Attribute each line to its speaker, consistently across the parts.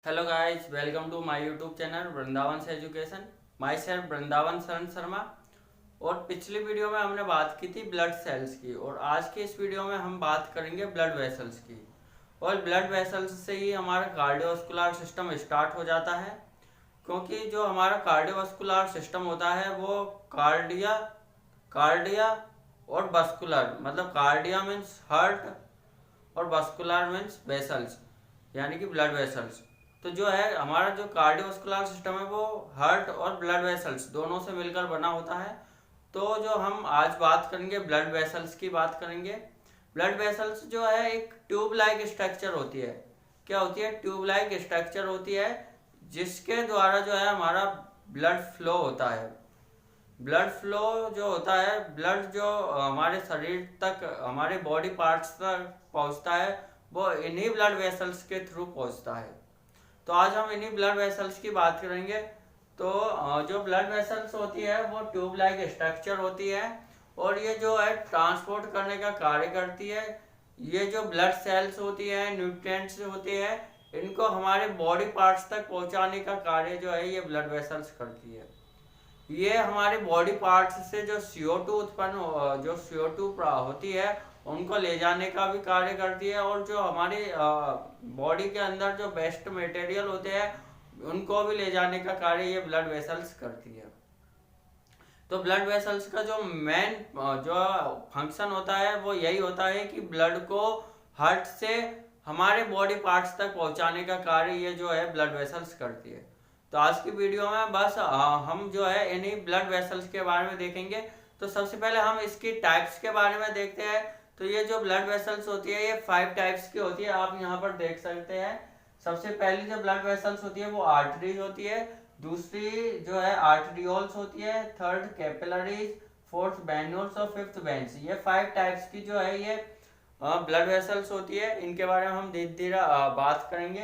Speaker 1: Hello guys, welcome to my YouTube channel Vrindavan से education. My self Vrindavan शरण शर्मा। और पिछली वीडियो में हमने बात की थी ब्लड सेल्स की, और आज की इस वीडियो में हम बात करेंगे ब्लड वेसल्स की। और ब्लड वेसल्स से ही हमारा कार्डियोवास्कुलर सिस्टम स्टार्ट हो जाता है, क्योंकि जो हमारा कार्डियोवास्कुलर सिस्टम होता है वो कार्डिया कार्डिया और वस्कुलर, मतलब कार्डिया मीन्स हार्ट और वस्कुलर मीन्स वेसल्स, यानी कि ब्लड वेसल्स। तो जो है हमारा जो कार्डियोवास्कुलर सिस्टम है वो हार्ट और ब्लड वेसल्स दोनों से मिलकर बना होता है। तो जो हम आज बात करेंगे ब्लड वेसल्स की बात करेंगे। ब्लड वेसल्स जो है एक ट्यूब लाइक स्ट्रक्चर होती है। क्या होती है? ट्यूब लाइक स्ट्रक्चर होती है, जिसके द्वारा जो है हमारा ब्लड फ्लो होता है। ब्लड फ्लो जो होता है, ब्लड जो हमारे शरीर तक, हमारे बॉडी पार्ट्स तक पहुंचता है, वो इन्हीं ब्लड वेसल्स के थ्रू पहुंचता है। तो आज हम इन्हीं ब्लड वेसल्स की बात करेंगे। तो जो ब्लड वेसल्स होती है वो ट्यूब लाइक स्ट्रक्चर होती है, और ये जो है ट्रांसपोर्ट करने का कार्य करती है। ये जो ब्लड सेल्स होती है, न्यूट्रिएंट्स होती है, इनको हमारे बॉडी पार्ट्स तक पहुंचाने का कार्य जो है ये ब्लड वेसल्स करती है। ये हमारे बॉडी पार्ट्स से जो CO2 जो CO2 होती है उनको ले जाने का भी कार्य करती है, और जो हमारी बॉडी के अंदर जो वेस्ट मटेरियल होते हैं उनको भी ले जाने का कार्य ये ब्लड वेसल्स करती है। तो ब्लड वेसल्स का जो मेन जो फंक्शन होता है वो यही होता है कि ब्लड को हार्ट से हमारे बॉडी पार्ट्स तक पहुंचाने का कार्य ये जो है ब्लड वेसल्स करती है। तो आज की वीडियो में बस हम जो है इन्हीं ब्लड वेसल्स के बारे में देखेंगे। तो सबसे पहले हम इसकी टाइप्स के बारे में देखते हैं। तो ये जो ब्लड वेसल्स होती है ये 5 टाइप्स की होती है, आप यहाँ पर देख सकते हैं। सबसे पहली जो ब्लड वेसल्स होती है वो आर्टरीज होती है, दूसरी जो है आर्टरियोल्स होती है, थर्ड कैपिलरीज, फोर्थ वेन्यूल्स और फिफ्थ वेन्स। ये 5 टाइप्स की जो है ये ब्लड वेसल्स होती है। इनके बारे में हम धीरे धीरे बात करेंगे।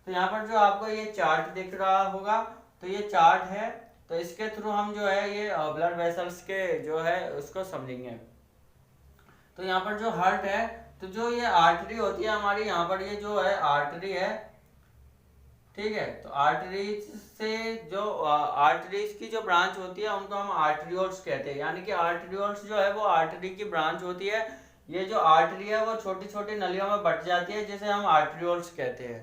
Speaker 1: तो यहाँ पर जो आपको ये चार्ट दिख रहा होगा, तो ये चार्ट है। तो इसके थ्रू हम जो है ये ब्लड वेसल्स के जो है उसको समझेंगे। तो यहाँ पर जो हार्ट है, तो जो ये आर्टरी होती है हमारी, यहाँ पर ये जो है आर्टरी है, ठीक है। तो आर्टरीज से जो आर्टरीज की जो ब्रांच होती है उनको हम आर्टरियोल्स कहते हैं, यानी कि आर्टरियोल्स जो है वो आर्टरी की ब्रांच होती है। ये जो आर्टरी है वो छोटी छोटी नलियों में बट जाती है, जिसे हम आर्टरियोल्स कहते हैं।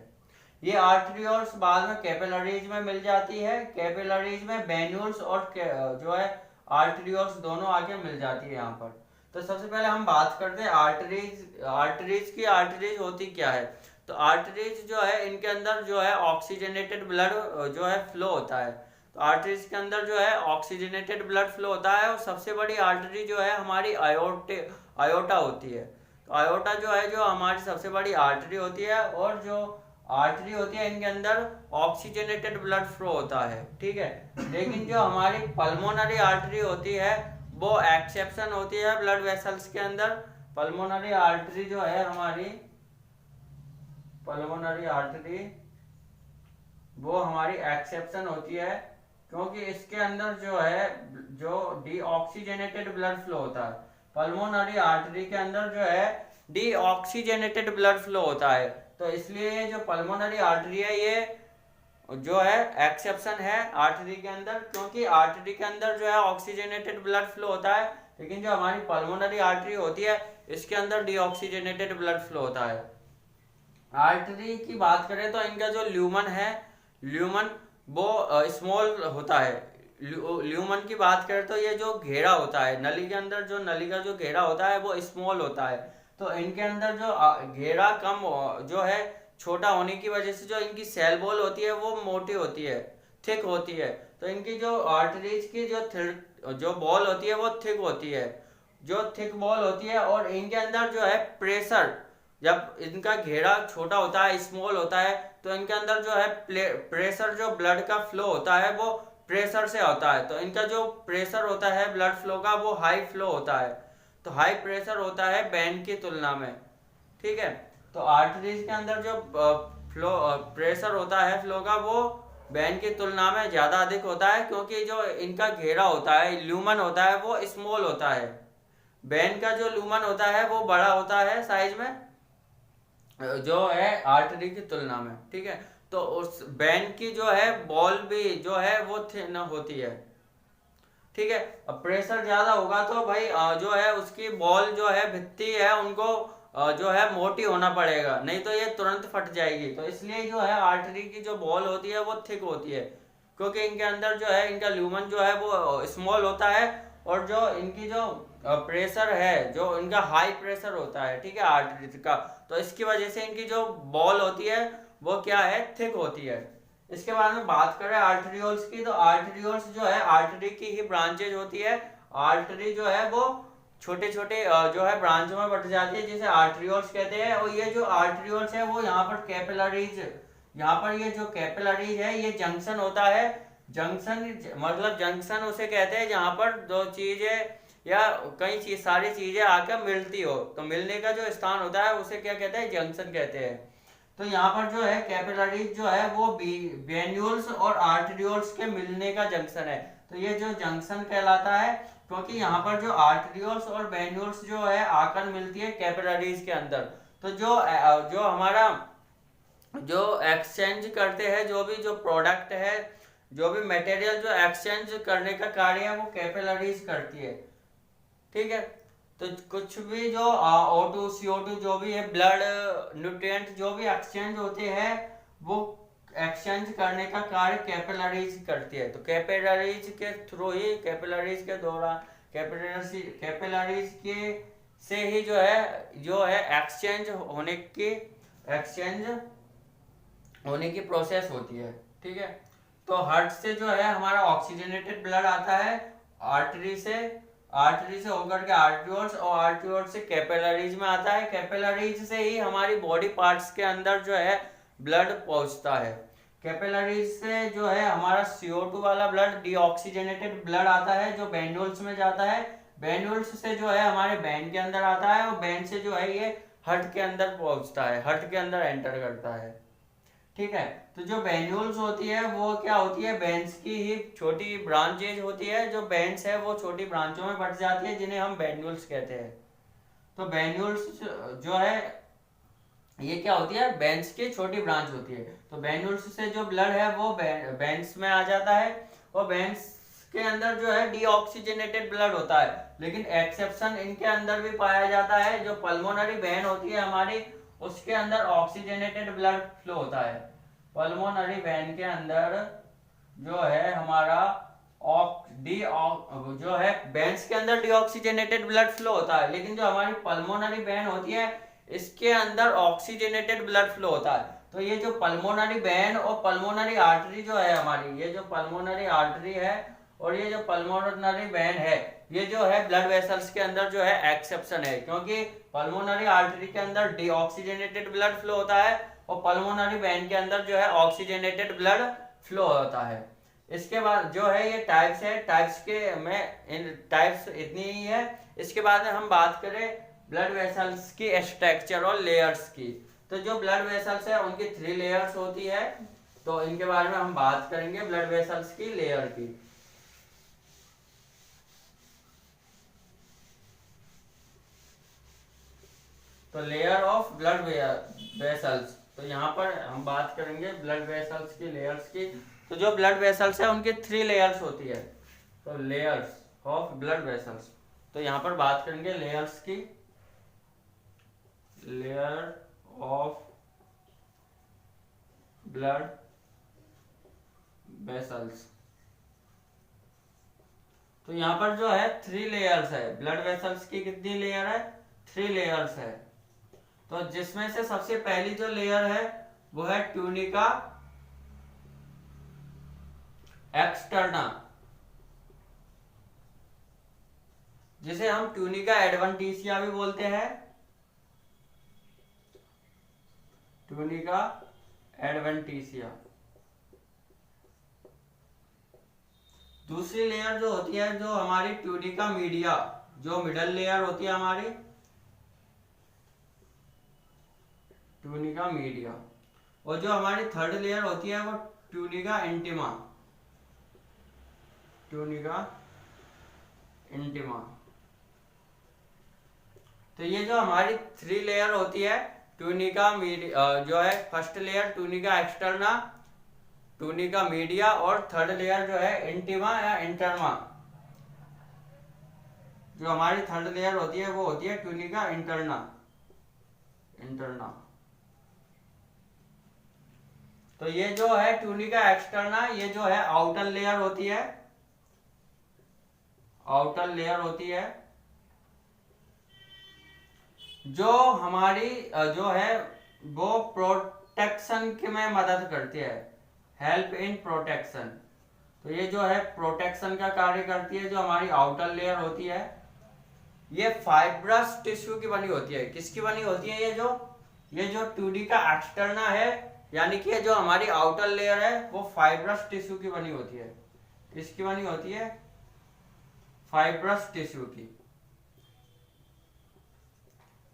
Speaker 1: ये आर्टरियोल्स बाद में कैपिलरीज में मिल जाती है, कैपिलरीज में वेन्यूल्स और जो है आर्टरियोल्स दोनों आके मिल जाती है यहाँ पर। तो सबसे पहले हम बात करते हैं आर्टरीज। आर्टरीज होती क्या है? तो आर्टरीज जो है इनके अंदर जो है ऑक्सीजनेटेड ब्लड जो है फ्लो होता है। तो आर्टरीज के अंदर जो है ऑक्सीजनेटेड ब्लड फ्लो होता है, और सबसे बड़ी आर्टरी जो है हमारी आयोटा होती है। तो आयोटा जो है जो हमारी सबसे बड़ी आर्टरी होती है, और जो आर्टरी होती है इनके अंदर ऑक्सीजनेटेड ब्लड फ्लो होता है, ठीक है। लेकिन जो हमारी पल्मोनरी आर्टरी होती है वो एक्सेप्शन होती है ब्लड वेसल्स के अंदर। पल्मोनरी आर्टरी जो है हमारी, पल्मोनरी आर्टरी वो हमारी एक्सेप्शन होती है, क्योंकि इसके अंदर जो है जो डीऑक्सीजनेटेड ब्लड फ्लो होता है। पल्मोनरी आर्टरी के अंदर जो है डीऑक्सीजनेटेड ब्लड फ्लो होता है, तो इसलिए ये जो पल्मोनरी आर्टरी है ये जो है एक्सेप्शन है आर्टरी के अंदर, क्योंकि आर्टरी के अंदर जो है ऑक्सीजनेटेड ब्लड फ्लो होता है, लेकिन जो हमारी पल्मोनरी आर्टरी होती है इसके अंदर डीऑक्सीजनेटेड ब्लड फ्लो होता है। आर्टरी की बात करें तो इनका जो ल्यूमन है, ल्यूमन वो स्मॉल होता है। ल्यूमन की बात करें तो ये जो घेरा होता है नली के अंदर, जो नली का जो घेरा होता है वो स्मॉल होता है। तो इनके अंदर जो घेरा कम जो है छोटा होने की वजह से जो इनकी सेल वॉल होती है वो मोटी होती है, थिक होती है। तो इनकी जो आर्टरीज की जो बॉल होती है वो थिक होती है, जो थिक बॉल होती है। और इनके अंदर जो है प्रेशर, जब इनका घेरा छोटा होता है, स्मॉल होता है, तो इनके अंदर जो है प्रेशर, जो ब्लड का फ्लो होता है वो प्रेशर से होता है। तो इनका जो प्रेशर होता है ब्लड फ्लो का वो हाई फ्लो होता है, तो हाई प्रेशर होता है वेन की तुलना में, ठीक है। तो आर्टरीज के अंदर जो फ्लो प्रेशर होता है फ्लो का वो वेन की तुलना में ज्यादा अधिक होता है, क्योंकि जो इनका घेरा होता है, ल्यूमन होता है, वो स्मॉल होता है। वेन का जो ल्यूमन होता है वो बड़ा होता है साइज में, जो है आर्टरी की तुलना में, ठीक है। तो उस वेन की जो है बॉल भी जो है वो थिन होती है, ठीक है। अब प्रेशर ज्यादा होगा तो भाई जो है उसकी बॉल जो है भित्ति है उनको जो है मोटी होना पड़ेगा, नहीं तो ये तुरंत फट जाएगी। तो इसलिए जो है आर्टरी की जो बॉल होती है वो थिक होती है, क्योंकि इनके अंदर जो है इनका ल्यूमन जो है वो स्मॉल होता है, और जो इनकी जो प्रेशर है जो इनका हाई प्रेशर होता है, ठीक है, आर्टरी का। तो इसकी वजह से इनकी जो बॉल होती है वो क्या है, थिक होती है। इसके बारे में बात करें आर्टरियोल्स की, तो आर्टरियोल्स जो है आर्टरी की ही ब्रांचेज होती है। आर्टरी जो है वो छोटे छोटे जो है ब्रांचों में बट जाती है, जिसे आर्टरियोल्स कहते हैं। और ये जो आर्टरियोल्स है वो यहाँ पर कैपिलरीज, यहाँ पर ये जो कैपिलरीज है ये जंक्शन होता है। जंक्शन मतलब जंक्शन उसे कहते हैं जहाँ पर दो चीजें या कई चीज सारी चीजें आकर मिलती हो, तो मिलने का जो स्थान होता है उसे क्या कहते हैं, जंक्शन कहते हैं। तो यहाँ पर जो है कैपिलरीज जो है वो वेन्यूल्स और आर्टरियोल्स के मिलने का जंक्शन है। तो ये जो जंक्शन कहलाता है, क्योंकि यहाँ पर जो आर्टरियोल्स और वेन्यूल्स जो है आकर मिलती है कैपिलरीज के अंदर। तो जो हमारा जो एक्सचेंज करते हैं, जो प्रोडक्ट है, जो भी मटेरियल जो एक्सचेंज करने का कार्य है वो कैपिलरीज करती है, ठीक है। तो कुछ भी जो O2 CO2 जो भी है, ब्लड न्यूट्रिएंट जो भी एक्सचेंज होते हैं वो एक्सचेंज करने का कार्य कैपिलरीज करती है। तो कैपिलरीज के थ्रू ही, कैपिलरीज के दौरान, कैपिलरीज के से ही जो है एक्सचेंज होने की प्रोसेस होती है, ठीक है। तो हार्ट से जो है हमारा ऑक्सीजनेटेड ब्लड आता है, आर्टरी से होकर के आर्टरियोल्स, और आर्टरियोल्स से कैपिलरीज में आता है। कैपिलरीज से ही हमारी बॉडी पार्ट्स के अंदर जो है ब्लड पहुंचता है। कैपिलरीज से जो है हमारा CO2 वाला ब्लड, डीऑक्सीजनेटेड ब्लड आता है जो वेन्यूल्स में जाता है। वेन्यूल्स से जो है हमारे वेन के अंदर आता है, और वेन से जो है ये हार्ट के अंदर पहुंचता है, हार्ट के अंदर एंटर करता है, ठीक है। तो जो वेन्यूल्स होती है वो क्या होती है, वेन्स की ही छोटी ब्रांचेज होती है। जो वेन्स है वो छोटी ब्रांचों में बट जाती है, जिन्हें हम वेन्यूल्स कहते हैं। तो वेन्यूल्स जो है ये क्या होती है, वेन्स की छोटी ब्रांच होती है। तो वेन्यूल्स से जो ब्लड है वो वेन्स में आ जाता है, और वेन्स के अंदर जो है डीऑक्सीजनेटेड ब्लड होता है। लेकिन एक्सेप्शन इनके अंदर भी पाया जाता है, जो पल्मोनरी वेन होती है हमारी, उसके अंदर ऑक्सीजनेटेड ब्लड फ्लो होता है। पल्मोनरी वेन के अंदर जो है हमारा जो है वेन्स के अंदर डीऑक्सीजनेटेड ब्लड फ्लो होता है, लेकिन जो हमारी पल्मोनरी वेन होती है इसके अंदर ऑक्सीजनेटेड ब्लड फ्लो होता है। तो ये जो पल्मोनरी वेन और पल्मोनरी आर्टरी जो है हमारी, ये जो पल्मोनरी आर्टरी है और ये जो पल्मोनरी वेन है, ये जो है ब्लड वेसल्स के अंदर जो है एक्सेप्शन है, क्योंकि पल्मोनरी आर्टरी के अंदर डीऑक्सीजनेटेड ब्लड फ्लो होता है और पल्मोनरी वेन के अंदर जो है ऑक्सीजनेटेड ब्लड फ्लो होता है। इसके बाद जो है ये टाइप्स है, टाइप्स के में इन टाइप्स इतनी ही है। इसके बाद में हम बात करें ब्लड वेसल्स की स्ट्रक्चर और लेयर्स की। तो जो ब्लड वेसल्स है उनकी 3 लेयर्स होती है, तो इनके बारे में हम बात करेंगे, ब्लड वेसल्स की लेयर की। तो लेयर ऑफ ब्लड वेसल्स, तो यहाँ पर हम बात करेंगे ब्लड वेसल्स की लेयर्स की। तो जो ब्लड वेसल्स है उनकी 3 लेयर्स होती है, तो लेयर्स ऑफ ब्लड वेसल्स। तो यहाँ पर बात करेंगे लेयर्स की, लेयर ऑफ ब्लड वेसल्स। तो यहाँ पर जो है 3 लेयर्स है, ब्लड वेसल्स की कितनी लेयर है, 3 लेयर्स है। तो जिसमें से सबसे पहली जो लेयर है वो है ट्यूनिका एक्सटर्ना, जिसे हम ट्यूनिका एडवेंटिशिया भी बोलते हैं, ट्यूनिका एडवेंटिशिया। दूसरी लेयर जो होती है जो हमारी ट्यूनिका मीडिया, जो मिडल लेयर होती है हमारी ट्यूनिका मीडिया, और जो हमारी थर्ड लेयर होती है वो ट्यूनिका इंटिमा, ट्यूनिका इंटिमा। तो ये जो हमारी 3 लेयर होती है ट्यूनिका जो है first layer tunica externa, tunica media, और थर्ड लेयर जो है इंटीमा या इंटरमा। जो हमारी थर्ड लेयर होती है वो होती है ट्यूनिका इंटरना। तो ये जो है ट्यूनिका एक्सटर्ना, ये जो है आउटर लेयर होती है, आउटर लेयर होती है जो हमारी जो है वो प्रोटेक्शन के में मदद करती है, हेल्प इन प्रोटेक्शन। तो ये जो है प्रोटेक्शन का कार्य करती है। जो हमारी आउटर लेयर होती है ये फाइब्रस टिश्यू की बनी होती है। किसकी बनी होती है? ये जो ट्यूनिका एक्सटर्ना है, यानी कि ये जो हमारी आउटर लेयर है वो फाइब्रस टिश्यू की बनी होती है। किसकी बनी होती है? फाइब्रस टिश्यू की।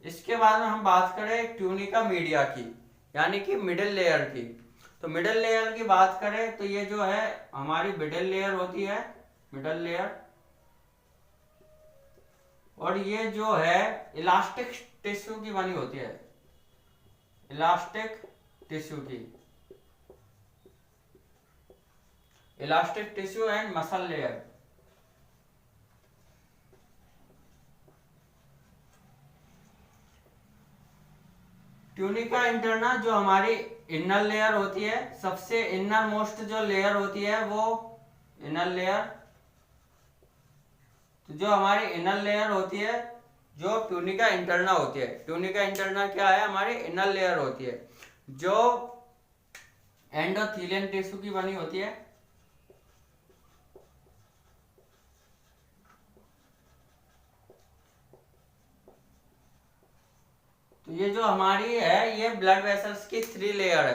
Speaker 1: इसके बाद में हम बात करें ट्यूनिका मीडिया की, यानी कि मिडिल लेयर की। तो मिडिल लेयर की बात करें तो ये जो है हमारी मिडिल लेयर होती है, मिडिल लेयर, और ये जो है इलास्टिक टिश्यू की बनी होती है, इलास्टिक टिश्यू की, elastic tissue and muscle layer. Tunica interna जो हमारी इनर लेयर होती है, सबसे इनर मोस्ट जो लेयर होती है वो इनर लेयर। तो जो हमारी इनर लेयर होती है जो ट्यूनिका इंटरना होती है, ट्यूनिका इंटरना क्या है? हमारी इनर लेयर होती है जो एंडोथेलियन टिश्यू की बनी होती है। तो ये जो हमारी है ये ब्लड वेसल्स की 3 लेयर है,